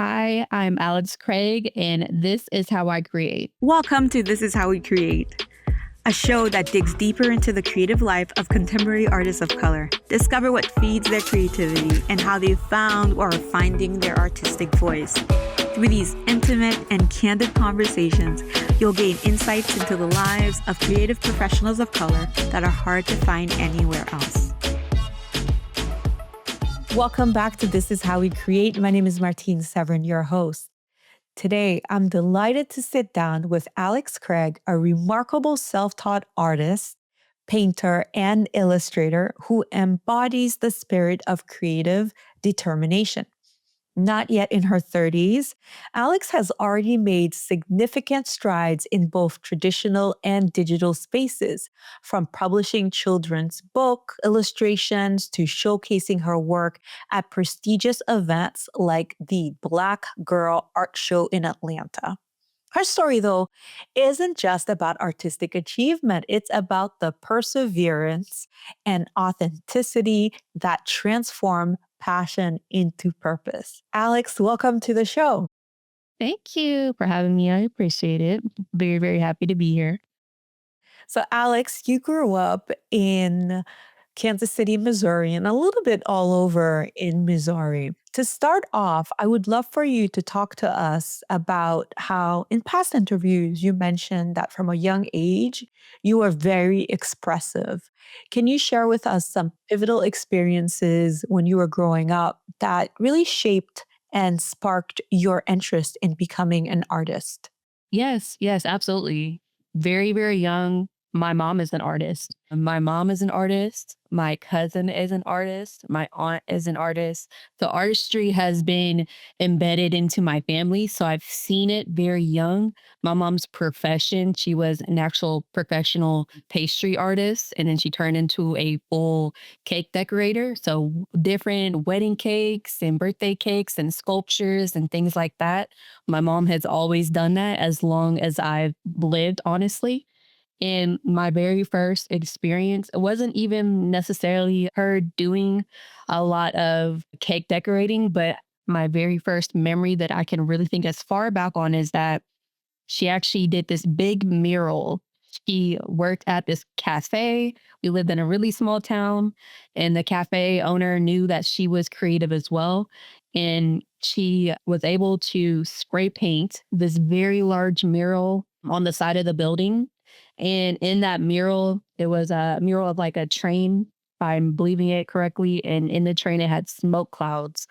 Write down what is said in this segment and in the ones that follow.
Hi, I'm Alex Craig, and this is how I create. Welcome to This Is How We Create, a show that digs deeper into the creative life of contemporary artists of color. Discover what feeds their creativity and how they found or are finding their artistic voice. Through these intimate and candid conversations, you'll gain insights into the lives of creative professionals of color that are hard to find anywhere else. Welcome back to This Is How We Create. My name is Martine Severin, your host. Today, I'm delighted to sit down with Alex Craig, a remarkable self-taught artist, painter, and illustrator who embodies the spirit of creative determination. Not yet in her 30s, Alex has already made significant strides in both traditional and digital spaces, from publishing children's book illustrations to showcasing her work at prestigious events like the Black Girl Art Show in Atlanta. Her story, though, isn't just about artistic achievement. It's about the perseverance and authenticity that transform passion into purpose. Alex, welcome to the show. Thank you for having me. I appreciate it. Very, very happy to be here. So, Alex, you grew up in Kansas City, Missouri, and a little bit all over in Missouri. To start off, I would love for you to talk to us about how, in past interviews, you mentioned that from a young age, you were very expressive. Can you share with us some pivotal experiences when you were growing up that really shaped and sparked your interest in becoming an artist? Yes, absolutely. Very, very young. My mom is an artist. My mom is an artist. My cousin is an artist. My aunt is an artist. The artistry has been embedded into my family. So I've seen it very young. My mom's profession, she was an actual professional pastry artist. And then she turned into a full cake decorator. So different wedding cakes and birthday cakes and sculptures and things like that. My mom has always done that as long as I've lived, honestly. And my very first experience, it wasn't even necessarily her doing a lot of cake decorating, but my very first memory that I can really think as far back on is that she actually did this big mural. She worked at this cafe. We lived in a really small town, and the cafe owner knew that she was creative as well. And she was able to spray paint this very large mural on the side of the building. And in that mural, it was a mural of like a train, if I'm believing it correctly. And in the train, it had smoke clouds,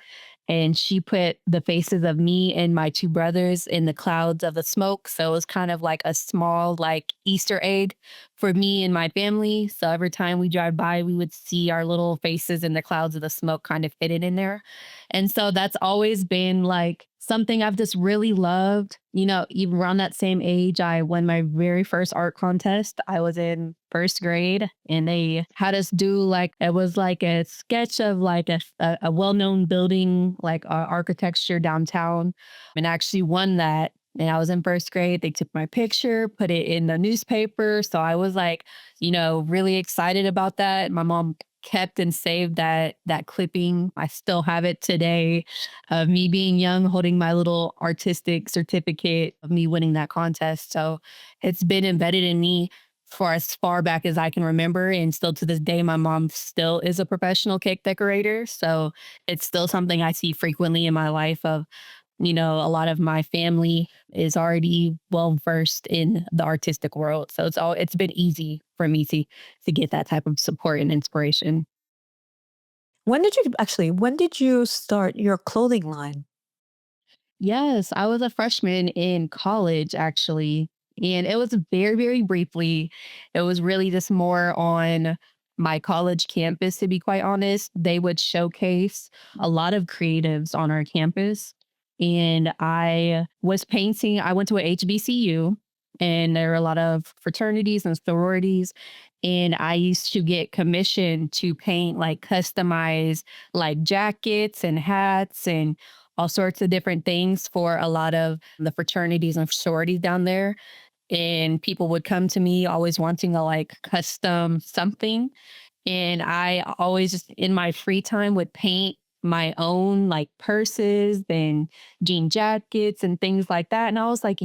and she put the faces of me and my two brothers in the clouds of the smoke. So it was kind of like a small, like Easter egg for me and my family. So every time we drive by, we would see our little faces in the clouds of the smoke kind of fitted in there. And so that's always been like something I've just really loved. Even around that same age, I won my very first art contest. I was in first grade, and they had us do like, it was like a sketch of like a well-known building, like architecture downtown, and I actually won that. And I was in first grade. They took my picture, put it in the newspaper. So I was like, really excited about that. My mom kept and saved that clipping. I still have it today of me being young, holding my little artistic certificate of me winning that contest. So it's been embedded in me for as far back as I can remember. And still to this day, my mom still is a professional cake decorator. So it's still something I see frequently in my life of, a lot of my family is already well versed in the artistic world. So it's been easy for me to get that type of support and inspiration. When did you start your clothing line? Yes, I was a freshman in college actually. And it was very, very briefly. It was really just more on my college campus, to be quite honest. They would showcase a lot of creatives on our campus. And I was painting, I went to a HBCU, and there were a lot of fraternities and sororities. And I used to get commissioned to paint like customized like jackets and hats and all sorts of different things for a lot of the fraternities and sororities down there. And people would come to me always wanting a like custom something. And I always just in my free time would paint my own like purses and jean jackets and things like that. And I was like,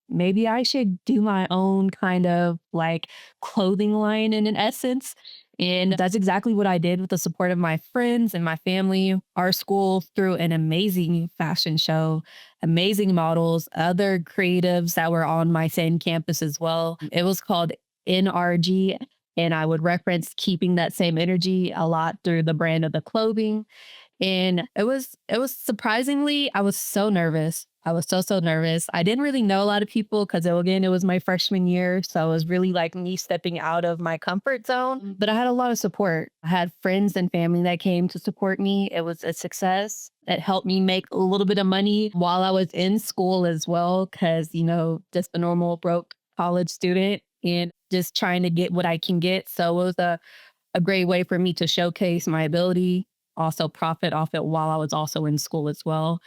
maybe I should do my own kind of like clothing line in an essence. And that's exactly what I did with the support of my friends and my family. Our school threw an amazing fashion show, amazing models, other creatives that were on my same campus as well. It was called NRG. And I would reference keeping that same energy a lot through the brand of the clothing. And it was surprisingly, I was so nervous. I was so nervous. I didn't really know a lot of people because again, it was my freshman year. So it was really like me stepping out of my comfort zone. But I had a lot of support. I had friends and family that came to support me. It was a success. It helped me make a little bit of money while I was in school as well. Cause, just a normal broke college student and just trying to get what I can get. So it was a great way for me to showcase my ability, also profit off it while I was also in school as well.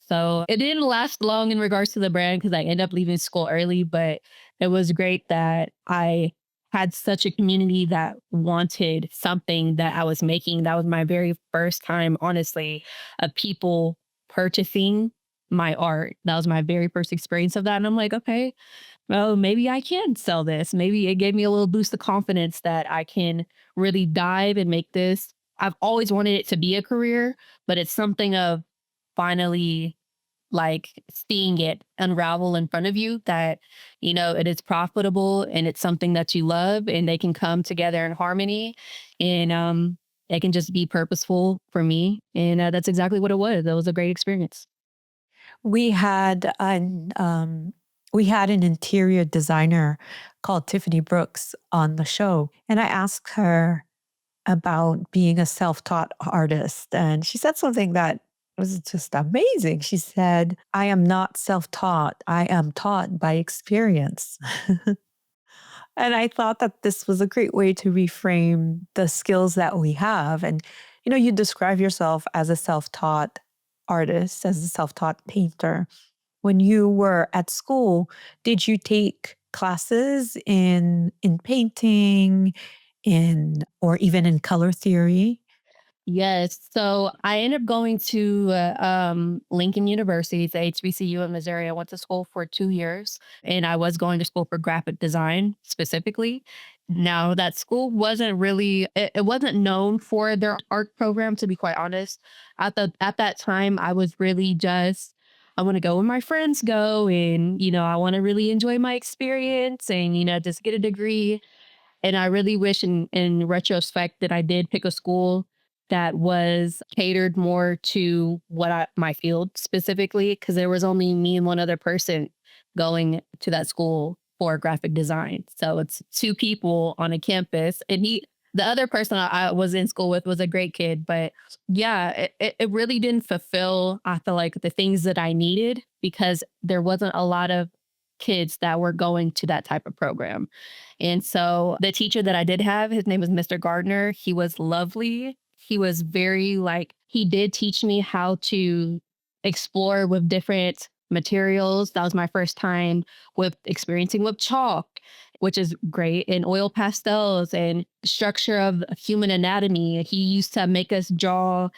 So it didn't last long in regards to the brand because I ended up leaving school early, but it was great that I had such a community that wanted something that I was making. That was my very first time, honestly, of people purchasing my art. That was my very first experience of that. And I'm like, okay, well, maybe I can sell this. Maybe it gave me a little boost of confidence that I can really dive and make this. I've always wanted it to be a career, but it's something of finally like seeing it unravel in front of you that, it is profitable and it's something that you love and they can come together in harmony and it can just be purposeful for me. And that's exactly what it was. It was a great experience. We had an interior designer called Tiffany Brooks on the show, and I asked her about being a self-taught artist, and she said something that was just amazing. She said, "I am not self-taught. I am taught by experience." And I thought that this was a great way to reframe the skills that we have. And, you describe yourself as a self taught artist, as a self taught painter. When you were at school, did you take classes in painting, in or even in color theory? Yes. So I ended up going to Lincoln University, the HBCU in Missouri. I went to school for 2 years and I was going to school for graphic design specifically. Now that school wasn't really, it wasn't known for their art program, to be quite honest. At that time, I was really just, I want to go where my friends go and, I want to really enjoy my experience and, just get a degree and I really wish in retrospect that I did pick a school that was catered more to my field specifically, because there was only me and one other person going to that school for graphic design. So it's two people on a campus. And the other person I was in school with was a great kid. But yeah, it really didn't fulfill, I feel like, the things that I needed because there wasn't a lot of kids that were going to that type of program. And so the teacher that I did have, his name was Mr. Gardner. He was lovely. He was very like, he did teach me how to explore with different materials. That was my first time with experiencing with chalk, which is great, and oil pastels and structure of human anatomy. He used to make us draw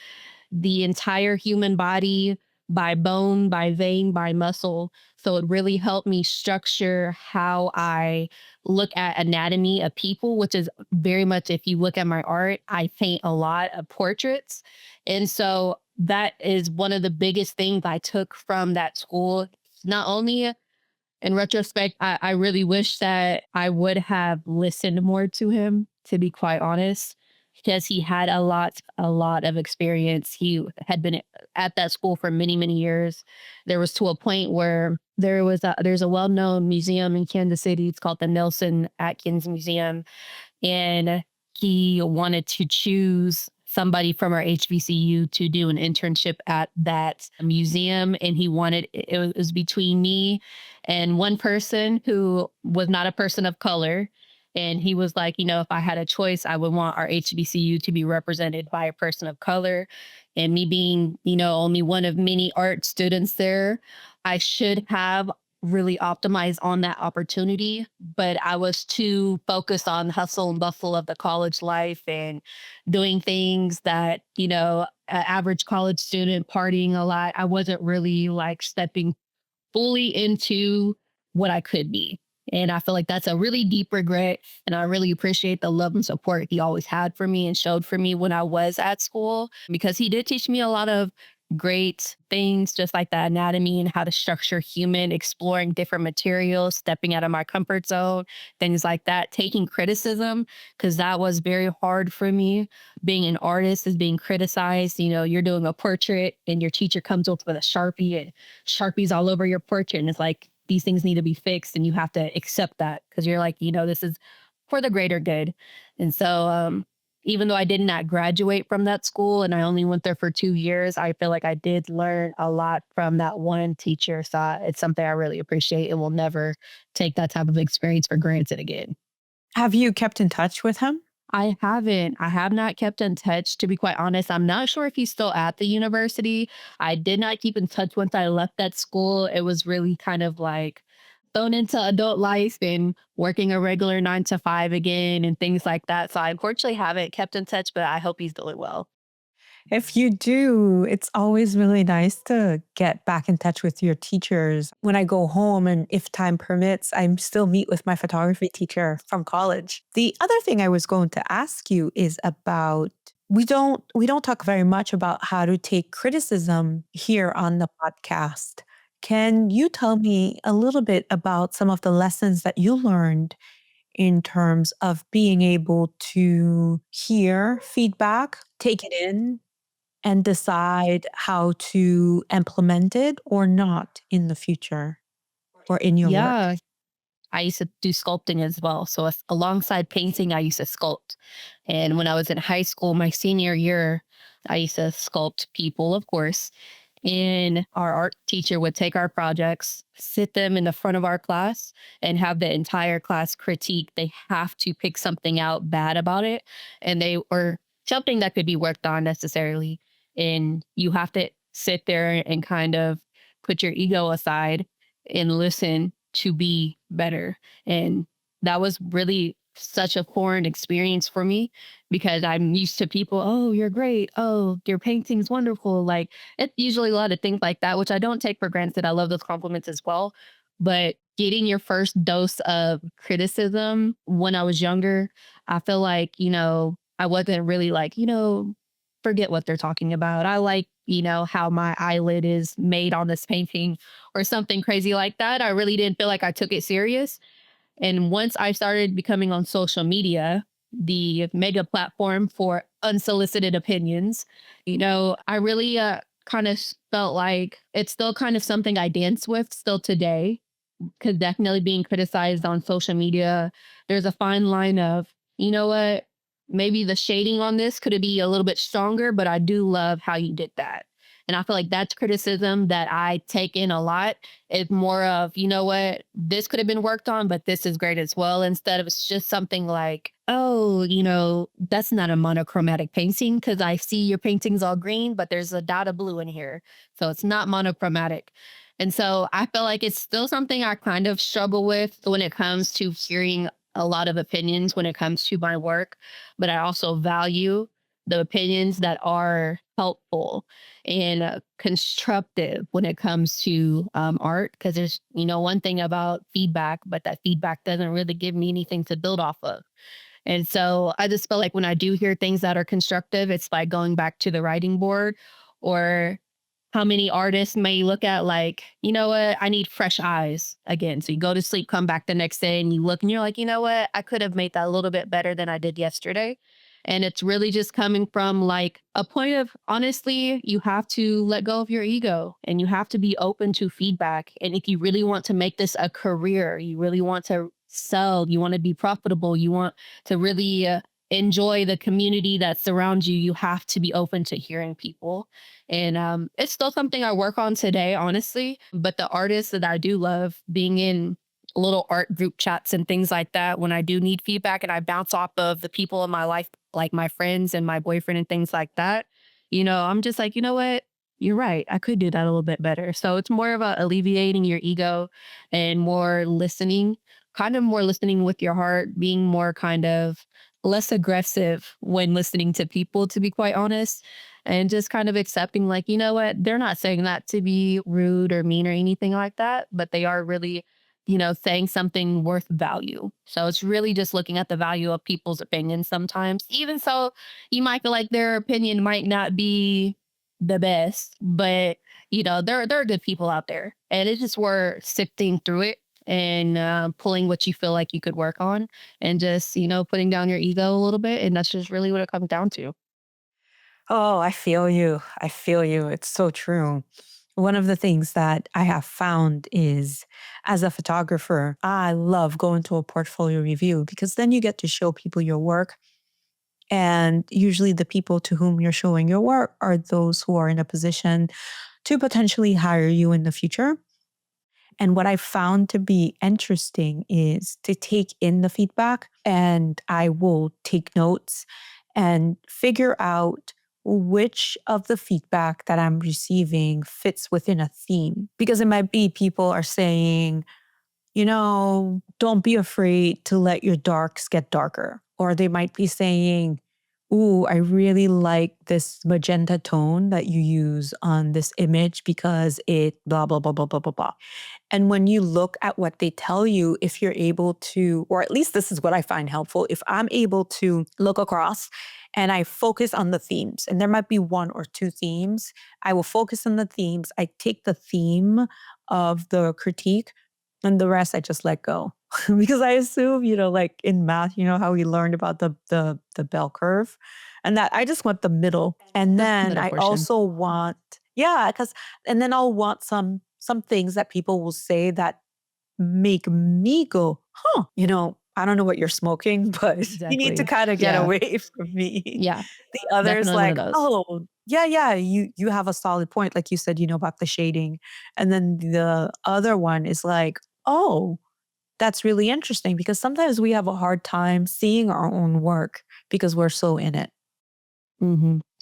the entire human body by bone, by vein, by muscle. So it really helped me structure how I look at anatomy of people, which is very much, if you look at my art, I paint a lot of portraits. And so that is one of the biggest things I took from that school. Not only in retrospect, I really wish that I would have listened more to him, to be quite honest, because he had a lot of experience. He had been at that school for many years. There was to a point where there's a well-known museum in Kansas City. It's called the Nelson Atkins Museum and he wanted to choose somebody from our HBCU to do an internship at that museum. And he wanted, it was between me and one person who was not a person of color. And he was like, if I had a choice, I would want our HBCU to be represented by a person of color. And me being, only one of many art students there, I should have really optimize on that opportunity, but I was too focused on hustle and bustle of the college life and doing things that, an average college student partying a lot. I wasn't really like stepping fully into what I could be. And I feel like that's a really deep regret. And I really appreciate the love and support he always had for me and showed for me when I was at school, because he did teach me a lot of great things, just like the anatomy and how to structure human, exploring different materials, stepping out of my comfort zone, things like that, taking criticism, because that was very hard for me. Being an artist is being criticized. You're doing a portrait and your teacher comes up with a Sharpie and Sharpies all over your portrait. And it's like, these things need to be fixed. And you have to accept that because you're like, this is for the greater good. And so, even though I did not graduate from that school and I only went there for 2 years, I feel like I did learn a lot from that one teacher. So it's something I really appreciate and will never take that type of experience for granted again. Have you kept in touch with him? I haven't. I have not kept in touch, to be quite honest. I'm not sure if he's still at the university. I did not keep in touch once I left that school. It was really kind of like thrown into adult life and working a regular 9 to 5 again and things like that. So I unfortunately haven't kept in touch, but I hope he's doing well. If you do, it's always really nice to get back in touch with your teachers. When I go home and if time permits, I still meet with my photography teacher from college. The other thing I was going to ask you is about we don't talk very much about how to take criticism here on the podcast. Can you tell me a little bit about some of the lessons that you learned in terms of being able to hear feedback, take it in, and decide how to implement it or not in the future or in your work? Yeah, I used to do sculpting as well. So alongside painting, I used to sculpt. And when I was in high school, my senior year, I used to sculpt people, of course. And our art teacher would take our projects, sit them in the front of our class, and have the entire class critique. They have to pick something out bad about it, and they or something that could be worked on necessarily. And you have to sit there and kind of put your ego aside and listen to be better. And that was really such a foreign experience for me because I'm used to people, oh, you're great. Oh, your painting's wonderful. Like it's usually a lot of things like that, which I don't take for granted. I love those compliments as well. But getting your first dose of criticism when I was younger, I feel like, I wasn't really like, forget what they're talking about. I like, how my eyelid is made on this painting or something crazy like that. I really didn't feel like I took it serious. And once I started becoming on social media, the mega platform for unsolicited opinions, I really kind of felt like it's still kind of something I dance with still today, because definitely being criticized on social media, there's a fine line of, you know what, maybe the shading on this could be a little bit stronger, but I do love how you did that. And I feel like that's criticism that I take in a lot. It's more of, you know what, this could have been worked on, but this is great as well. Instead of it's just something like, oh, that's not a monochromatic painting because I see your painting's all green, but there's a dot of blue in here. So it's not monochromatic. And so I feel like it's still something I kind of struggle with when it comes to hearing a lot of opinions when it comes to my work. But I also value the opinions that are helpful and constructive when it comes to art. Because there's, one thing about feedback, but that feedback doesn't really give me anything to build off of. And so I just feel like when I do hear things that are constructive, it's like going back to the writing board or how many artists may look at like, you know what, I need fresh eyes again. So you go to sleep, come back the next day and you look and you're like, you know what, I could have made that a little bit better than I did yesterday. And it's really just coming from like a point of honestly, you have to let go of your ego and you have to be open to feedback. And if you really want to make this a career, you really want to sell, you want to be profitable, you want to really enjoy the community that surrounds you, you have to be open to hearing people. And it's still something I work on today, honestly. But the artists that I do love being in little art group chats and things like that, when I do need feedback and I bounce off of the people in my life, like my friends and my boyfriend and things like that, I'm just like, you know what? you're right. I could do that a little bit better. So it's more about alleviating your ego and more listening, kind of more listening with your heart, being more kind of less aggressive when listening to people, to be quite honest, and just kind of accepting, like, you know what, they're not saying that to be rude or mean or anything like that, but they are really, saying something worth value. So it's really just looking at the value of people's opinions sometimes. Even so, you might feel like their opinion might not be the best, but there are good people out there, and it's just worth sifting through it and pulling what you feel like you could work on, and just putting down your ego a little bit, and that's just really what it comes down to. Oh, I feel you. I feel you. It's so true. One of the things that I have found is as a photographer, I love going to a portfolio review because then you get to show people your work. And usually the people to whom you're showing your work are those who are in a position to potentially hire you in the future. And what I found to be interesting is to take in the feedback, and I will take notes and figure out which of the feedback that I'm receiving fits within a theme. Because it might be people are saying, don't be afraid to let your darks get darker. Or they might be saying, ooh, I really like this magenta tone that you use on this image because it blah, blah, blah, blah, blah, blah, blah. And when you look at what they tell you, if you're able to, or at least this is what I find helpful, if I'm able to look across and I focus on the themes, and there might be one or two themes, I will focus on the themes. I take the theme of the critique and the rest I just let go. Because I assume, like in math, how we learned about the bell curve and that I just want the middle. And Just the then middle I portion. also want, yeah, because and then I'll want some things that people will say that make me go, huh, I don't know what you're smoking, but you need to Exactly. kind of get Yeah. away from me. Yeah. The others Definitely one of like, those. oh, yeah, yeah, you have a solid point. Like you said, about the shading. And then the other one is like, oh, that's really interesting because sometimes we have a hard time seeing our own work because we're so in it.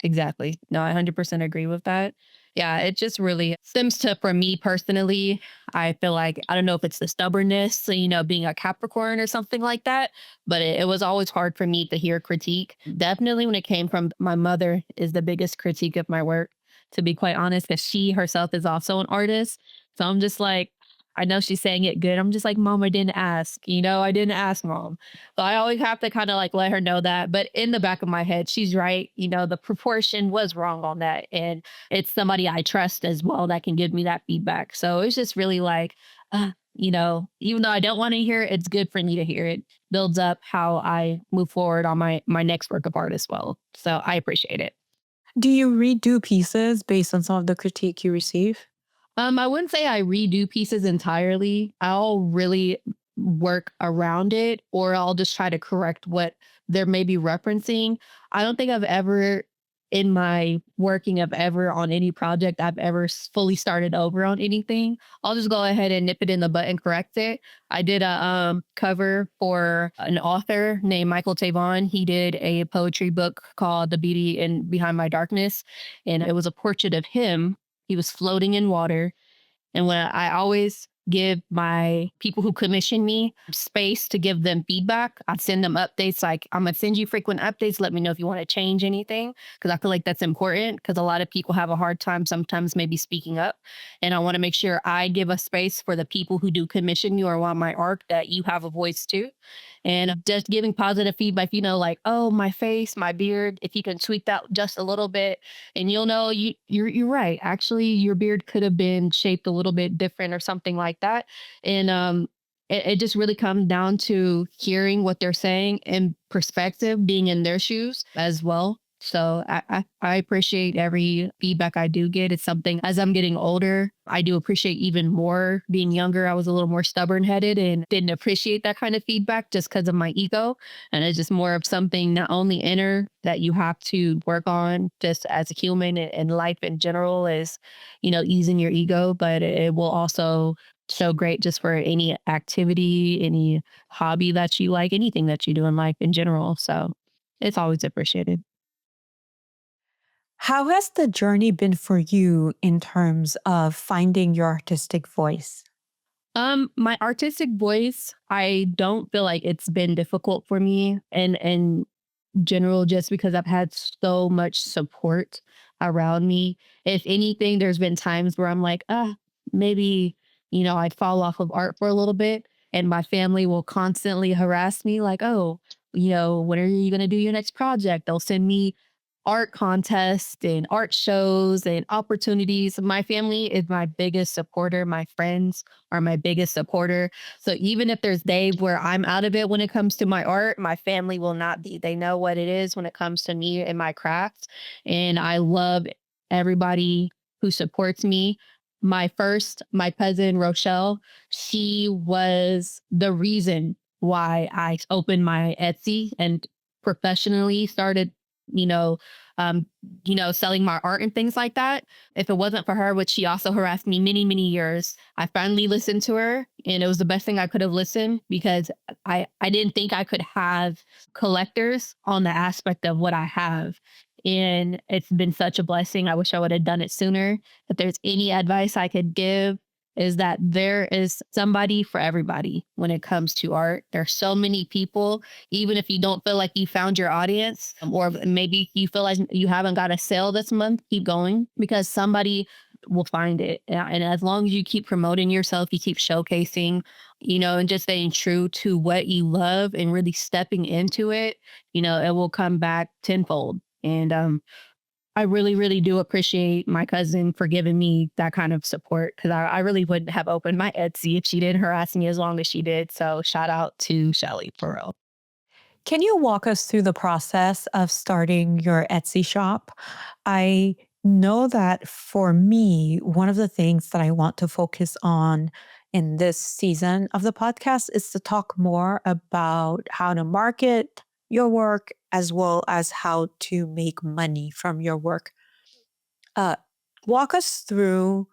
Exactly. No, I 100% agree with that. Yeah, it just really stems to, for me personally, I feel like, I don't know if it's the stubbornness, being a Capricorn or something like that, but it was always hard for me to hear critique. Definitely when it came from my mother is the biggest critique of my work, to be quite honest, because she herself is also an artist. So I'm just like, I know she's saying it good. I'm just like, Mom, I didn't ask. I didn't ask, Mom. So I always have to kind of like let her know that. But in the back of my head, she's right. The proportion was wrong on that. And it's somebody I trust as well that can give me that feedback. So it's just really like, even though I don't want to hear it, it's good for me to hear it. Builds up how I move forward on my next work of art as well. So I appreciate it. Do you redo pieces based on some of the critique you receive? I wouldn't say I redo pieces entirely. I'll really work around it, or I'll just try to correct what they're maybe referencing. I don't think I've ever, in my working of ever on any project, I've ever fully started over on anything. I'll just go ahead and nip it in the butt and correct it. I did a cover for an author named Michael Tavon. He did a poetry book called The Beauty in Behind My Darkness, and it was a portrait of him. He was floating in water. And when I always give my people who commission me space to give them feedback, I send them updates like, I'm going to send you frequent updates. Let me know if you want to change anything. Cause I feel like that's important because a lot of people have a hard time sometimes maybe speaking up. And I want to make sure I give a space for the people who do commission you or want my art that you have a voice too. And just giving positive feedback, like, oh, my face, my beard, if you can tweak that just a little bit, and you'll know you're right. Actually, your beard could have been shaped a little bit different or something like that. And it just really comes down to hearing what they're saying in perspective, being in their shoes as well. So I appreciate every feedback I do get. It's something as I'm getting older, I do appreciate even more. Being younger, I was a little more stubborn headed and didn't appreciate that kind of feedback just because of my ego. And it's just more of something not only inner that you have to work on just as a human and life in general is, easing your ego, but it will also show great just for any activity, any hobby that you like, anything that you do in life in general. So it's always appreciated. How has the journey been for you in terms of finding your artistic voice? My artistic voice, I don't feel like it's been difficult for me and general just because I've had so much support around me. If anything, there's been times where I'm like, maybe, I'd fall off of art for a little bit. And my family will constantly harass me, like, oh, when are you going to do your next project? They'll send me art contests and art shows and opportunities. My family is my biggest supporter. My friends are my biggest supporter. So even if there's days where I'm out of it when it comes to my art, my family will not be. They know what it is when it comes to me and my craft. And I love everybody who supports me. My cousin Rochelle, she was the reason why I opened my Etsy and professionally started, you know, um, selling my art and things like that. If it wasn't for her, which she also harassed me many, many years, I finally listened to her and it was the best thing I could have listened because I didn't think I could have collectors on the aspect of what I have. And it's been such a blessing. I wish I would have done it sooner. If there's any advice I could give, is that there is somebody for everybody when it comes to art. There's so many people, even if you don't feel like you found your audience, or maybe you feel like you haven't got a sale this month, keep going because somebody will find it. And as long as you keep promoting yourself, you keep showcasing, and just staying true to what you love and really stepping into it, it will come back tenfold. And I really, really do appreciate my cousin for giving me that kind of support because I really wouldn't have opened my Etsy if she didn't harass me as long as she did. So shout out to Shelly for real. Can you walk us through the process of starting your Etsy shop? I know that for me, one of the things that I want to focus on in this season of the podcast is to talk more about how to market your work as well as how to make money from your work. Uh, Walk us through,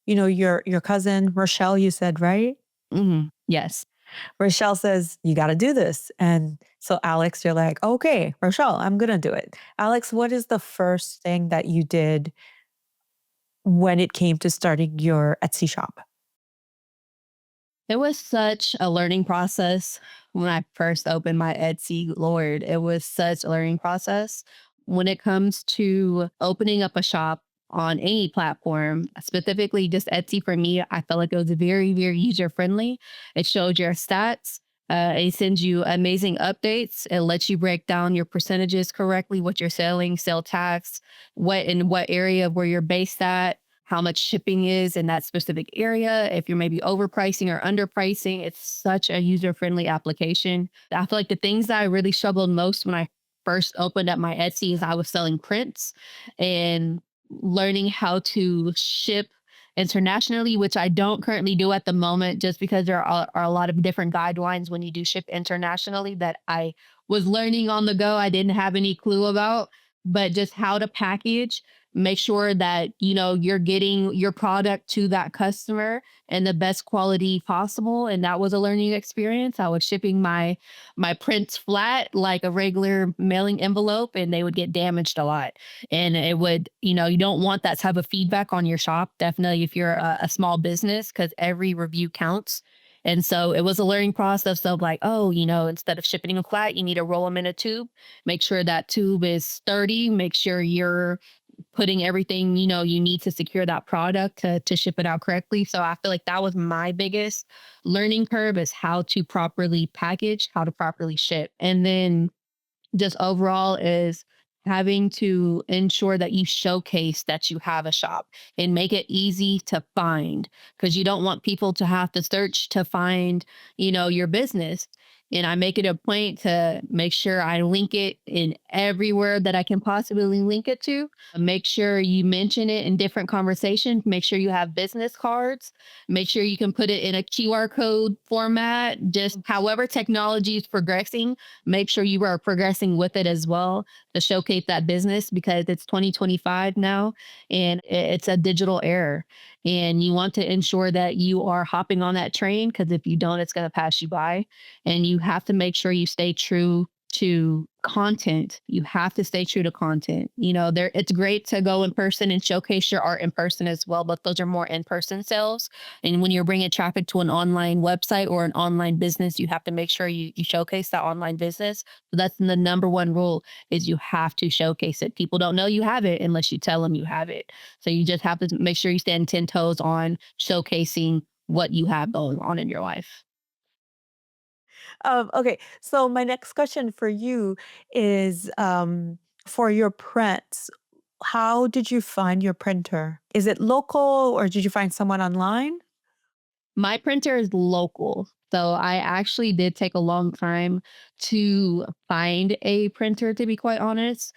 your cousin Rochelle, you said, right? Yes. Rochelle says, "You got to do this." And so, Alex, you're like, "Okay, Rochelle, I'm going to do it." Alex, what is the first thing that you did when it came to starting your Etsy shop? It was such a learning process when I first opened my Etsy. Lord, it was such a learning process. When it comes to opening up a shop on any platform, specifically just Etsy for me, I felt like it was very, very user friendly. It showed your stats. It sends you amazing updates. It lets you break down your percentages correctly, what you're selling, sell tax, what in what area where you're based at, how much shipping is in that specific area, if you're maybe overpricing or underpricing. It's such a user friendly application. I feel like the things that I really struggled most when I first opened up my Etsy is I was selling prints and learning how to ship internationally, which I don't currently do at the moment, just because there are a lot of different guidelines when you do ship internationally that I was learning on the go. I didn't have any clue about, but just how to package, make sure that you're getting your product to that customer in the best quality possible. And that was a learning experience. I was shipping my prints flat like a regular mailing envelope and they would get damaged a lot. And it would, you don't want that type of feedback on your shop, definitely if you're a small business, because every review counts. And so it was a learning process of like, oh, instead of shipping them flat, you need to roll them in a tube. Make sure that tube is sturdy. Make sure you're putting everything you need to secure that product to ship it out correctly. So I feel like that was my biggest learning curve, is how to properly package, how to properly ship. And then just overall is having to ensure that you showcase that you have a shop and make it easy to find, because you don't want people to have to search to find your business. And I make it a point to make sure I link it in everywhere that I can possibly link it to. Make sure you mention it in different conversations. Make sure you have business cards. Make sure you can put it in a QR code format. Just however technology is progressing, make sure you are progressing with it as well to showcase that business, because it's 2025 now and it's a digital era. And you want to ensure that you are hopping on that train, because if you don't, it's going to pass you by. And you have to make sure you stay true to content, you have to stay true to content. You know, there it's great to go in person and showcase your art in person as well, but those are more in-person sales. And when you're bringing traffic to an online website or an online business, you have to make sure you showcase that online business. So that's the number one rule is you have to showcase it. People don't know you have it unless you tell them you have it. So you just have to make sure you stand 10 toes on showcasing what you have going on in your life. Okay, so my next question for you is for your prints, how did you find your printer? Is it local or did you find someone online? My printer is local. So I actually did take a long time to find a printer, to be quite honest.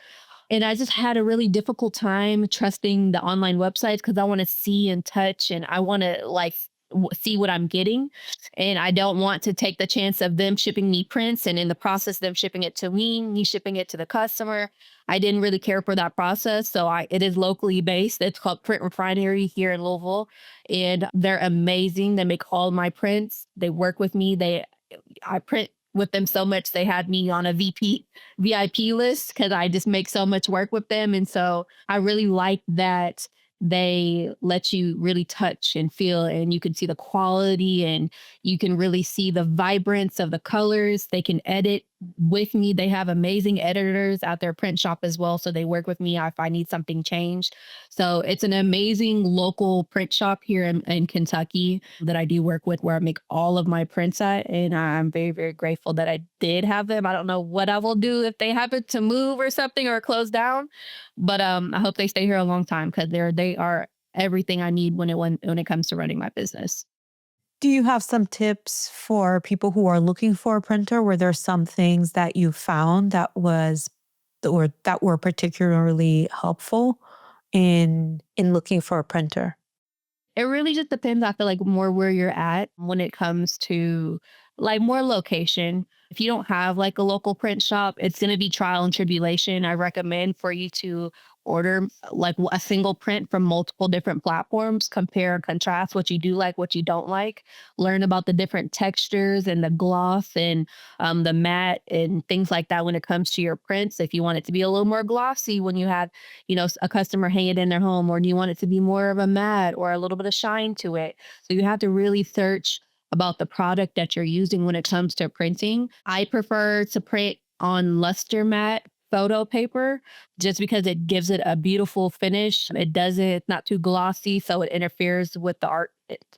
And I just had a really difficult time trusting the online websites because I want to see and touch and I want to like see what I'm getting. And I don't want to take the chance of them shipping me prints and in the process, them shipping it to me shipping it to the customer. I didn't really care for that process. So it is locally based. It's called Print Refinery here in Louisville. And they're amazing. They make all my prints. They work with me. I print with them so much they had me on a VIP list because I just make so much work with them. And so I really like that they let you really touch and feel and you can see the quality and you can really see the vibrance of the colors. They can edit with me. They have amazing editors at their print shop as well. So they work with me if I need something changed. So it's an amazing local print shop here in Kentucky that I do work with where I make all of my prints at. And I'm very, very grateful that I did have them. I don't know what I will do if they happen to move or something or close down, but I hope they stay here a long time because they are everything I need when it comes to running my business. Do you have some tips for people who are looking for a printer? Were there some things that you found that were particularly helpful in looking for a printer? It really just depends, I feel like, more where you're at when it comes to like more location. If you don't have like a local print shop, it's going to be trial and tribulation. I recommend for you to order like a single print from multiple different platforms, compare and contrast what you do like, what you don't like, learn about the different textures and the gloss and the matte and things like that when it comes to your prints. If you want it to be a little more glossy when you have a customer hang it in their home, or do you want it to be more of a matte or a little bit of shine to it? So you have to really search about the product that you're using when it comes to printing. I prefer to print on luster matte photo paper just because it gives it a beautiful finish. It's not too glossy, so it interferes with the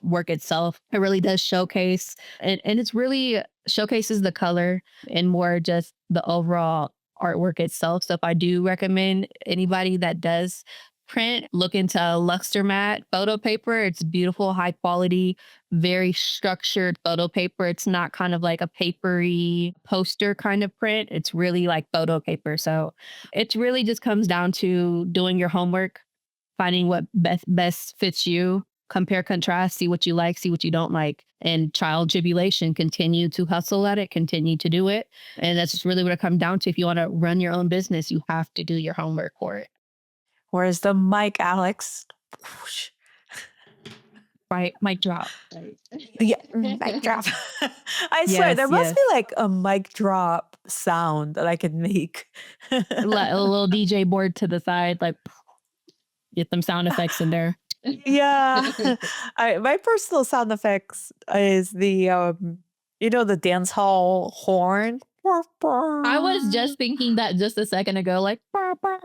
work itself. It really does showcase and it's really showcases the color and more just the overall artwork itself. So if I do recommend anybody that does print, look into luster matte photo paper. It's beautiful, high quality, very structured photo paper. It's not kind of like a papery poster kind of print. It's really like photo paper. So it really just comes down to doing your homework, finding what best fits you, compare, contrast, see what you like, see what you don't like, and trial and tribulation. Continue to hustle at it, continue to do it, and that's just really what it comes down to. If you want to run your own business, you have to do your homework for it. Where's the mic, Alex? Whoosh. Right, mic drop. Right. Yeah, mic drop. I swear there Yes, must yes. be like a mic drop sound that I could make. A little DJ board to the side, like get them sound effects in there. Yeah. My personal sound effects is the dance hall horn. I was just thinking that just a second ago, like, "Bah, bah."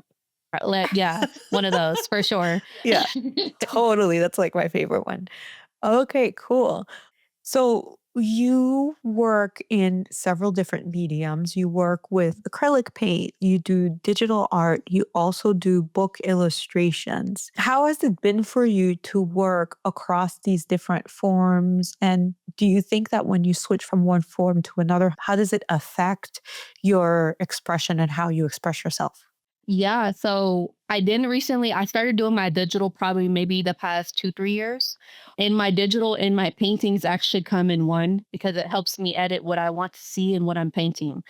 Yeah, one of those for sure. Yeah, totally. That's like my favorite one. Okay, cool. So you work in several different mediums. You work with acrylic paint, you do digital art, you also do book illustrations. How has it been for you to work across these different forms? And do you think that when you switch from one form to another, how does it affect your expression and how you express yourself? Yeah, so I started doing my digital probably maybe the past 2, 3 years. And my digital and my paintings actually come in one because it helps me edit what I want to see and what I'm painting.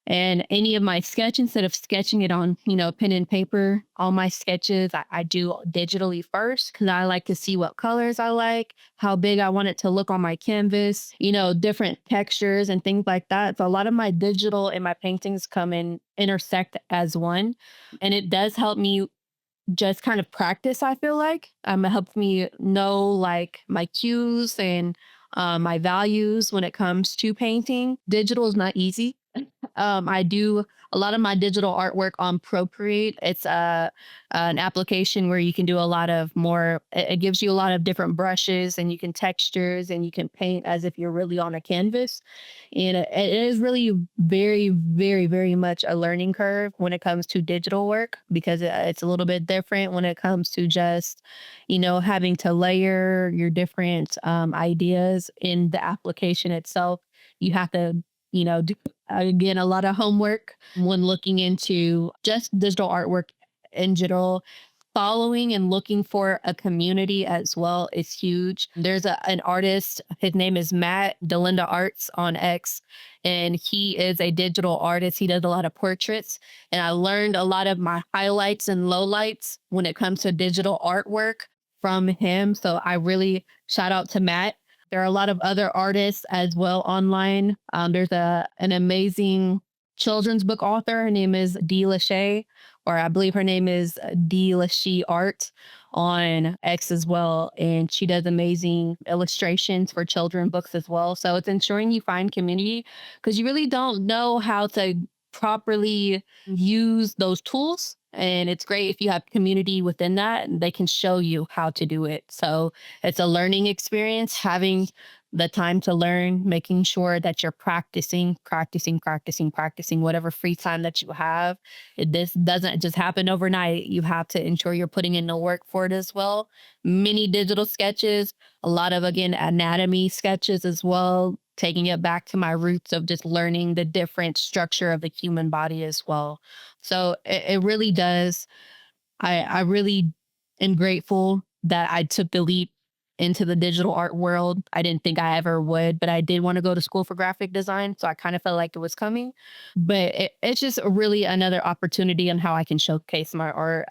And any of my sketch, instead of sketching it on, pen and paper, all my sketches I do digitally first because I like to see what colors I like, how big I want it to look on my canvas, different textures and things like that. So a lot of my digital and my paintings come in intersect as one. And it does help me just kind of practice, I feel like. It helps me know like my cues and my values when it comes to painting. Digital is not easy. I do a lot of my digital artwork on Procreate. It's an application where you can do a lot of more. It gives you a lot of different brushes and you can textures and you can paint as if you're really on a canvas. And it is really very, very, very much a learning curve when it comes to digital work because it's a little bit different when it comes to just, having to layer your different ideas in the application itself. You have to, do again a lot of homework when looking into just digital artwork in general. Following and looking for a community as well is huge. There's an artist, his name is Matt Delinda Arts on X, and he is a digital artist. He does a lot of portraits, and I learned a lot of my highlights and lowlights when it comes to digital artwork from him. So I really shout out to Matt. There are a lot of other artists as well online. There's an amazing children's book author. Her name is Dee Lachey, or I believe her name is Dee Lachey Art on X as well. And she does amazing illustrations for children books as well. So it's ensuring you find community because you really don't know how to properly use those tools. And it's great if you have community within that and they can show you how to do it. So it's a learning experience, having the time to learn, making sure that you're practicing, practicing, practicing, practicing whatever free time that you have. This doesn't just happen overnight. You have to ensure you're putting in the work for it as well. Many digital sketches, a lot of, again, anatomy sketches as well, taking it back to my roots of just learning the different structure of the human body as well. So it really does. I really am grateful that I took the leap into the digital art world. I didn't think I ever would, but I did want to go to school for graphic design. So I kind of felt like it was coming. But it's just really another opportunity on how I can showcase my art.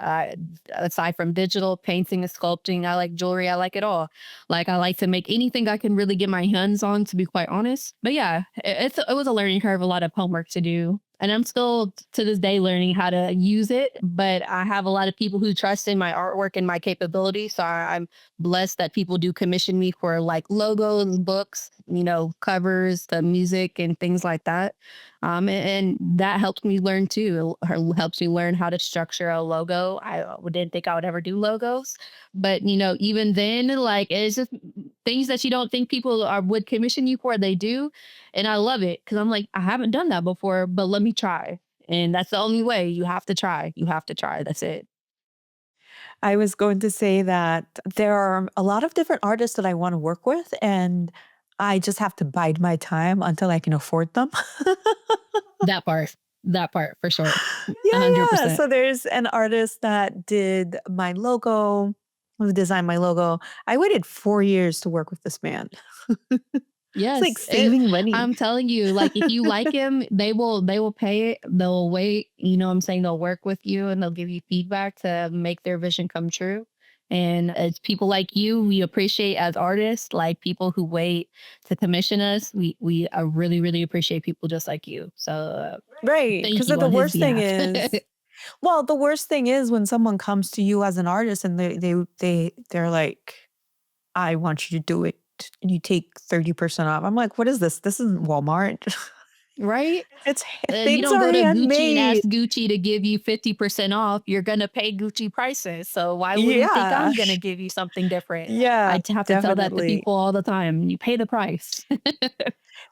Aside from digital painting and sculpting, I like jewelry. I like it all. Like I like to make anything I can really get my hands on, to be quite honest. But yeah, it was a learning curve, a lot of homework to do. And I'm still to this day learning how to use it, but I have a lot of people who trust in my artwork and my capability. So I'm blessed that people do commission me for like logos, books, covers, the music and things like that. And that helps me learn too. It helps me learn how to structure a logo. I didn't think I would ever do logos, but even then, like it's just things that you don't think people would commission you for, they do. And I love it because I'm like, I haven't done that before, but let me try. And that's the only way. You have to try. You have to try. That's it. I was going to say that there are a lot of different artists that I want to work with, and I just have to bide my time until I can afford them. That part for sure. Yeah, yeah. 100%. So there's an artist that did my logo, who designed my logo. I waited 4 years to work with this man. It's like Yes, saving money. I'm telling you, like if you like him, they will pay it. They'll wait. You know what I'm saying? They'll work with you and they'll give you feedback to make their vision come true. And it's people like you we appreciate as artists, like people who wait to commission us. We really really appreciate people just like you. So Right. thank Because you the on his worst thing behalf. is, well, the worst thing is when someone comes to you as an artist and they're like, I want you to do it and you take 30% off. I'm like, what is this? This isn't Walmart. Right? It's You things don't are go to Gucci and ask handmade. Gucci to give you 50% off. You're going to pay Gucci prices. So why would you think Yeah. I'm going to give you something different? Yeah, Have to tell that to definitely. people all the time. You pay the price.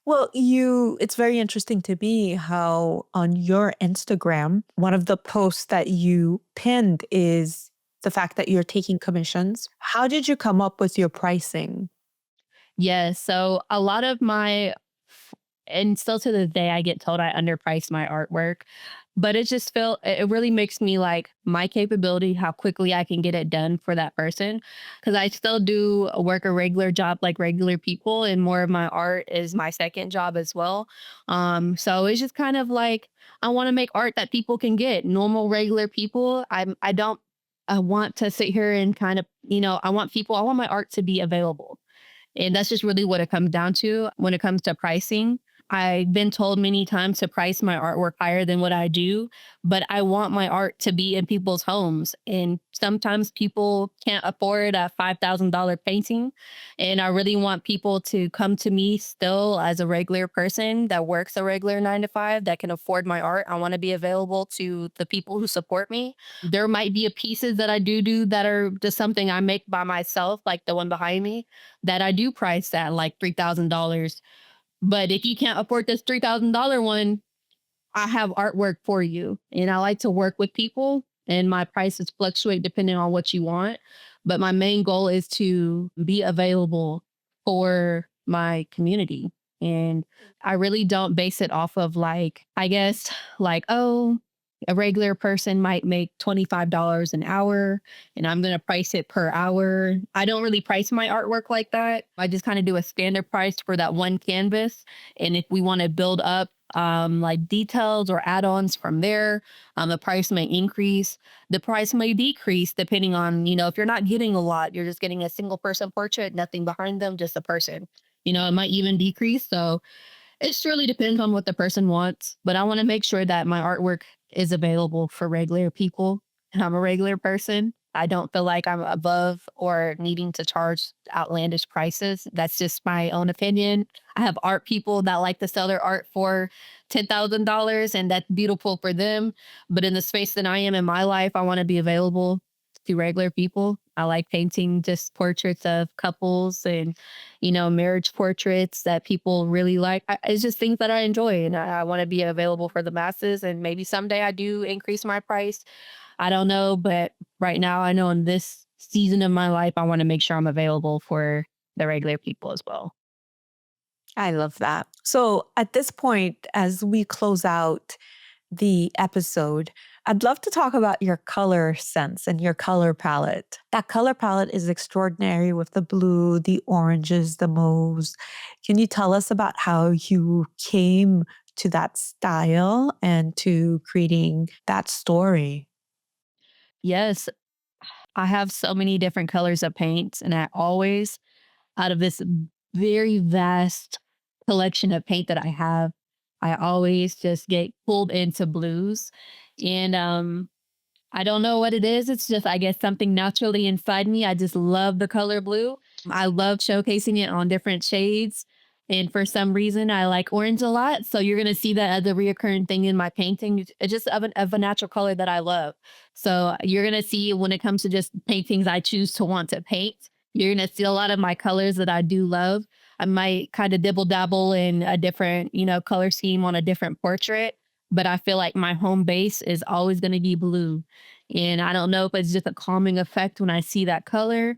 Well, it's very interesting to me how on your Instagram, one of the posts that you pinned is the fact that you're taking commissions. How did you come up with your pricing? Yes. So a lot of my, and still to this day, I get told I underprice my artwork. But it just felt it really makes me like my capability, how quickly I can get it done for that person. Cause I still do work a regular job like regular people, and more of my art is my second job as well. So it's just kind of like I want to make art that people can get, normal, regular people. I don't I want to sit here and kind of, I want my art to be available. And that's just really what it comes down to when it comes to pricing. I've been told many times to price my artwork higher than what I do, but I want my art to be in people's homes. And sometimes people can't afford a $5,000 painting. And I really want people to come to me still as a regular person that works a regular 9 to 5 that can afford my art. I want to be available to the people who support me. There might be a pieces that I do that are just something I make by myself, like the one behind me that I do price at like $3,000. But if you can't afford this $3,000 one, I have artwork for you. And I like to work with people, and my prices fluctuate depending on what you want. But my main goal is to be available for my community. And I really don't base it off of like, I guess, like, oh, a regular person might make $25 an hour and I'm going to price it per hour. I don't really price my artwork like that. I just kind of do a standard price for that one canvas. And if we want to build up like details or add-ons from there, the price may increase. The price may decrease depending on, if you're not getting a lot, you're just getting a single person portrait, nothing behind them, just a person. It might even decrease. So it surely depends on what the person wants, but I want to make sure that my artwork is available for regular people. And I'm a regular person. I don't feel like I'm above or needing to charge outlandish prices. That's just my own opinion. I have art people that like to sell their art for $10,000, and that's beautiful for them. But in the space that I am in my life, I want to be available to regular people. I like painting just portraits of couples and marriage portraits that people really like. It's just things that I enjoy, and I want to be available for the masses. And maybe someday I do increase my price. I don't know, but right now I know in this season of my life, I want to make sure I'm available for the regular people as well. I love that. So at this point, as we close out the episode, I'd love to talk about your color sense and your color palette. That color palette is extraordinary with the blue, the oranges, the mauves. Can you tell us about how you came to that style and to creating that story? Yes, I have so many different colors of paints, and I always, out of this very vast collection of paint that I have, I always just get pulled into blues. And I don't know what it is. It's just, I guess, something naturally inside me. I just love the color blue. I love showcasing it on different shades. And for some reason, I like orange a lot. So you're going to see that as a reoccurring thing in my painting. It's just of a natural color that I love. So you're going to see when it comes to just paintings I choose to want to paint, you're going to see a lot of my colors that I do love. I might kind of dibble dabble in a different, color scheme on a different portrait, but I feel like my home base is always going to be blue. And I don't know if it's just a calming effect when I see that color.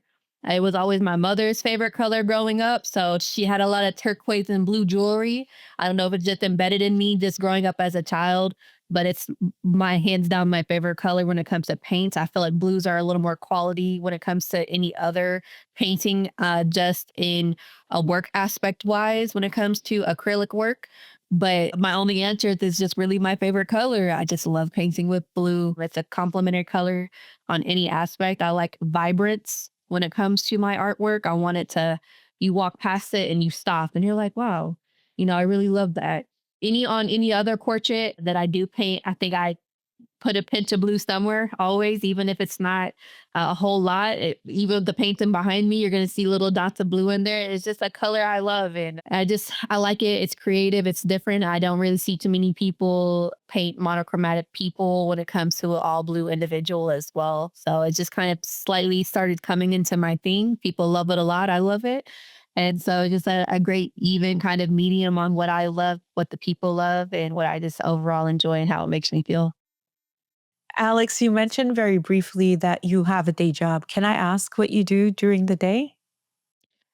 It was always my mother's favorite color growing up. So she had a lot of turquoise and blue jewelry. I don't know if it's just embedded in me just growing up as a child, but it's my hands down my favorite color when it comes to paints. I feel like blues are a little more quality when it comes to any other painting, just in a work aspect wise when it comes to acrylic work. But my only answer is just really my favorite color. I just love painting with blue. It's a complementary color on any aspect. I like vibrance when it comes to my artwork. I want it to, you walk past it and you stop and you're like, wow, I really love that. On any other portrait that I do paint, I think I put a pinch of blue somewhere always, even if it's not a whole lot. Even the painting behind me, you're going to see little dots of blue in there. It's just a color I love. And I like it. It's creative. It's different. I don't really see too many people paint monochromatic people when it comes to an all blue individual as well. So it just kind of slightly started coming into my thing. People love it a lot. I love it. And so just a great even kind of medium on what I love, what the people love, and what I just overall enjoy and how it makes me feel. Alex, you mentioned very briefly that you have a day job. Can I ask what you do during the day?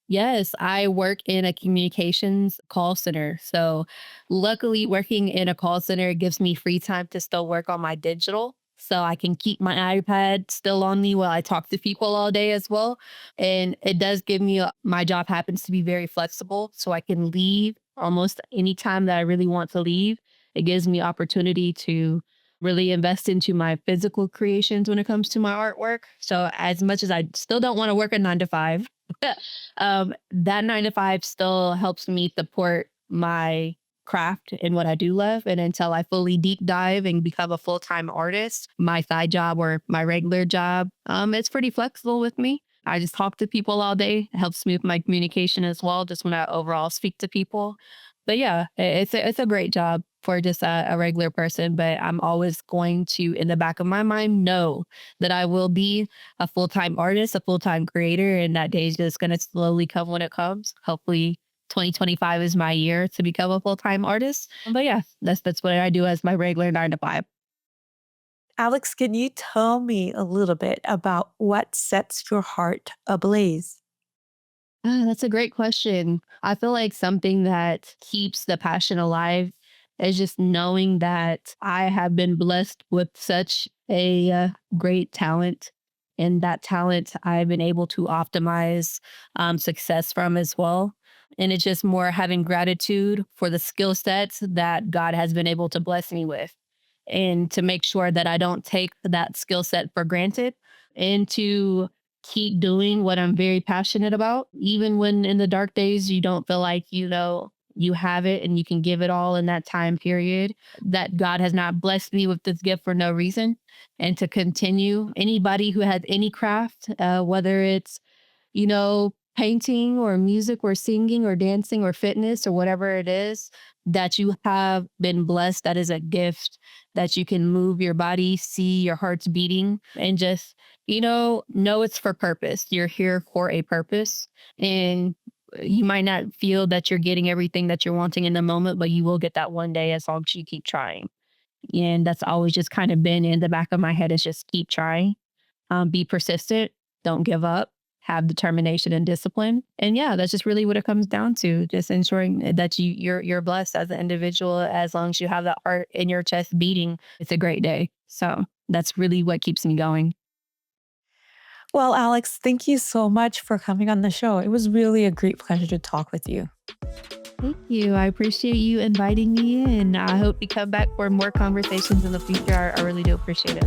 Yes, I work in a communications call center. So, luckily, working in a call center gives me free time to still work on my digital. So, I can keep my iPad still on me while I talk to people all day as well. And it does give me, my job happens to be very flexible. So, I can leave almost any time that I really want to leave. It gives me opportunity to really invest into my physical creations when it comes to my artwork. So, as much as I still don't want to work a 9 to 5, that 9 to 5 still helps me support my craft and what I do love. And until I fully deep dive and become a full time artist, my side job or my regular job, it's pretty flexible with me. I just talk to people all day. It helps me with my communication as well, just when I overall speak to people. But yeah, it's a great job for just a regular person. But I'm always going to, in the back of my mind, know that I will be a full-time artist, a full-time creator, and that day is just gonna slowly come when it comes. Hopefully 2025 is my year to become a full-time artist. But yeah, that's what I do as my regular 9 to 5. Alex, can you tell me a little bit about what sets your heart ablaze? That's a great question. I feel like something that keeps the passion alive is just knowing that I have been blessed with such a great talent. And that talent I've been able to optimize success from as well. And it's just more having gratitude for the skill sets that God has been able to bless me with. And to make sure that I don't take that skill set for granted and to keep doing what I'm very passionate about, even when in the dark days you don't feel like, you have it and you can give it all in that time period, that God has not blessed me with this gift for no reason. And to continue, anybody who has any craft, whether it's painting or music or singing or dancing or fitness or whatever it is that you have been blessed, that is a gift that you can move your body, see your heart's beating, and just, know it's for purpose. You're here for a purpose. And you might not feel that you're getting everything that you're wanting in the moment, but you will get that one day as long as you keep trying. And that's always just kind of been in the back of my head is just keep trying, be persistent, don't give up, have determination and discipline. And yeah, that's just really what it comes down to. Just ensuring that you're blessed as an individual as long as you have that heart in your chest beating. It's a great day. So that's really what keeps me going. Well, Alex, thank you so much for coming on the show. It was really a great pleasure to talk with you. Thank you. I appreciate you inviting me in. I hope you come back for more conversations in the future. I really do appreciate it.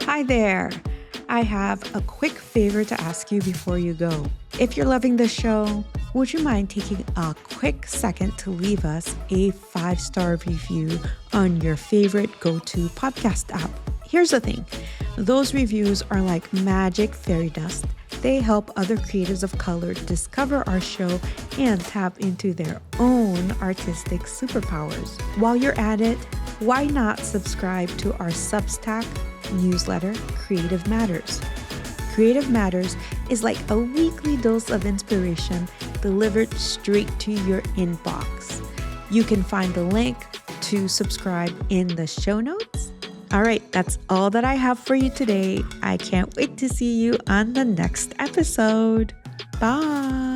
Hi there. I have a quick favor to ask you before you go. If you're loving the show, would you mind taking a quick second to leave us a 5-star review on your favorite go-to podcast app? Here's the thing. Those reviews are like magic fairy dust. They help other creatives of color discover our show and tap into their own artistic superpowers. While you're at it, why not subscribe to our Substack newsletter, Creative Matters? Creative Matters is like a weekly dose of inspiration delivered straight to your inbox. You can find the link to subscribe in the show notes. All right, that's all that I have for you today. I can't wait to see you on the next episode. Bye.